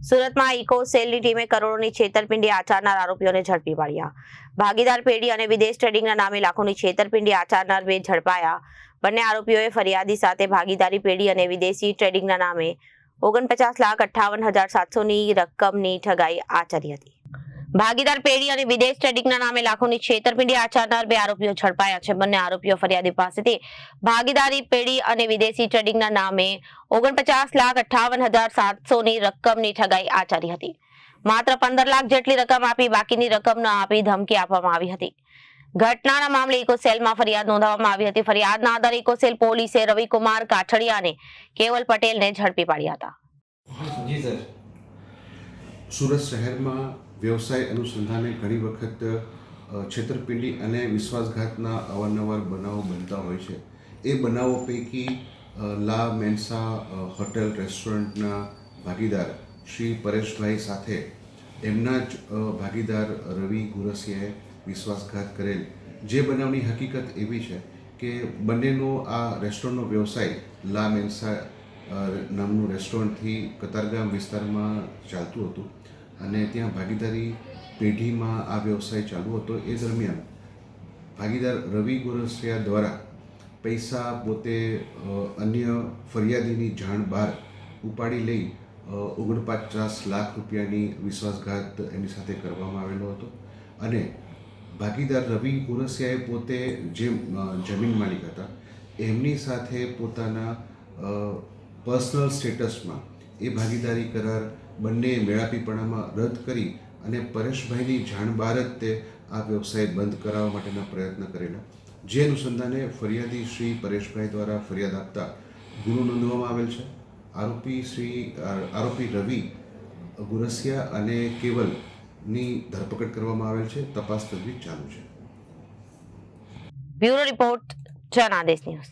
સુરતમાં ઇકો સેલની ટીમે કરોડોની છેતરપિંડી આચરનાર આરોપીઓને ઝડપી પાડ્યા. ભાગીદાર પેઢી અને વિદેશ ટ્રેડિંગના નામે લાખોની છેતરપિંડી આચરનાર બે ઝડપાયા. બંને આરોપીઓએ ફરિયાદી સાથે ભાગીદારી પેઢી અને વિદેશી ટ્રેડિંગના નામે 49,58,700ની રકમની ઠગાઈ આચરી હતી. ભાગીદાર પેઢી અને વિદેશ ટ્રેડિંગના નામે લાખોની છેતરપિંડી આચરનાર બે આરોપીઓ ઝડપાયા છે. બંને આરોપીઓ ફરિયાદી પાસેથી ભાગીદારી પેઢી અને વિદેશી ટ્રેડિંગના નામે 49,58,700ની રકમની ઠગાઈ આચરી હતી. માત્ર 15 લાખ જેટલી રકમ આપી બાકીની રકમ ન આપી ધમકી આપવામાં આવી હતી. ઘટનાના મામલે ઇકોસેલમાં ફરિયાદ નોંધાવવામાં આવી હતી. ફરિયાદના આધારે ઇકોસેલ પોલીસે રવિકુમાર કાછડિયા અને કેવલ પટેલને ઝડપી પાડ્યા હતા. જી સર. સુરત શહેરમાં વ્યવસાય અનુસંધાને ઘણી વખત છેતરપિંડી અને વિશ્વાસઘાતના અવારનવાર બનાવો બનતા હોય છે. એ બનાવો પૈકી લા મેન્સા હોટેલ રેસ્ટોરન્ટના ભાગીદાર શ્રી પરેશભાઈ સાથે એમના જ ભાગીદાર રવિ ગુરસિયાએ વિશ્વાસઘાત કરેલ. જે બનાવની હકીકત એવી છે કે બંનેનો આ રેસ્ટોરન્ટનો વ્યવસાય લા મેન્સા નામનું રેસ્ટોરન્ટથી કતારગામ વિસ્તારમાં ચાલતું હતું અને ત્યાં ભાગીદારી પેઢીમાં આ વ્યવસાય ચાલુ હતો. એ દરમિયાન ભાગીદાર રવિ ગુરસિયા દ્વારા પૈસા પોતે અન્ય ફરિયાદીની જાણ બહાર ઉપાડી લઈ 49 લાખ રૂપિયાની વિશ્વાસઘાત એની સાથે કરવામાં આવેલો હતો. અને ભાગીદાર રવિ ગુરસિયાએ પોતે જે જમીન માલિક હતા એમની સાથે પોતાના પર્સનલ સ્ટેટસમાં એ ભાગીદારી કરાર બંને મેળાપીપણામાં રદ કરી અને પરેશભાઈની જાણ બહાર જ તે આ વ્યવસાય બંધ કરાવવા માટેના પ્રયત્ન કરેલા. જે અનુસંધાને ફરિયાદી શ્રી પરેશભાઈ દ્વારા ફરિયાદ આપતા ગુનો નોંધવામાં આવેલ છે. આરોપી રવિ ગુરસિયા અને કેવલની ધરપકડ કરવામાં આવેલ છે. તપાસ તજવીજ ચાલુ છે. Bureau report Janadesh news.